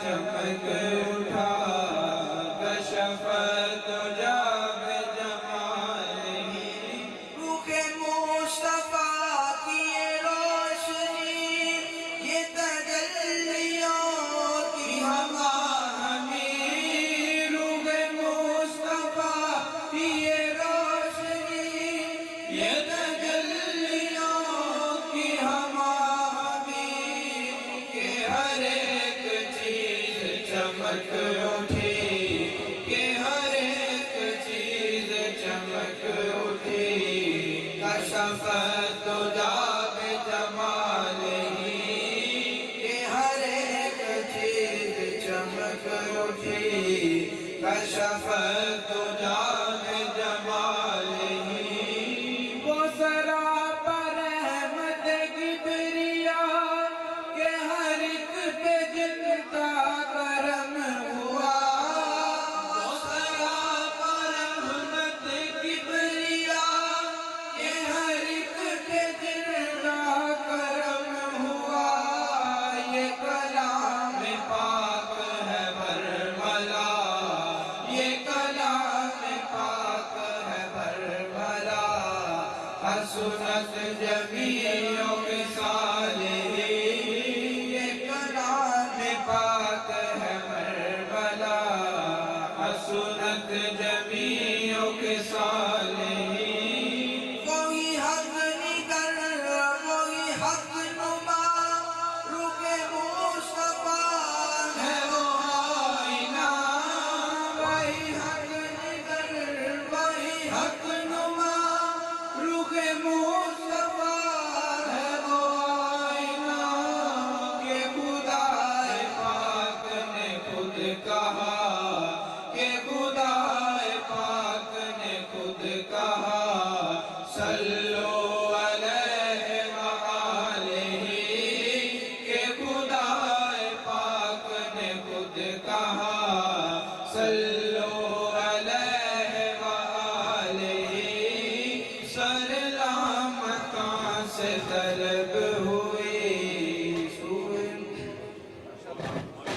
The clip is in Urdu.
چمک اٹھا کشف تجا بجمالہ روح مصطفیٰ کی روشنی یہ تجلیوں کی ہوا ہمیں روح مصطفیٰ کی روشنی یہ تجلیوں کی ہوا ہمیں کہ ہر ایک چیز چمک اٹھی کہ ہر ایک چیز چمک اٹھی کشف تجا بجمالہ کہ ہر ایک چیز چمک اٹھی کشف تجا بجمالہ وہ سراپا رحمت کبریا کہ ہر ایک پہ جن کا کرم ہوا وہ سراپا رحمت کبریا کہ ہر ایک پہ جن کا کرم ہوا یہ کلام پاک ہے برملا یہ کلام پاک ہے برملا حسنت جمیع خصالہ یہ کلام پاک ہے برملا حسنت جمیع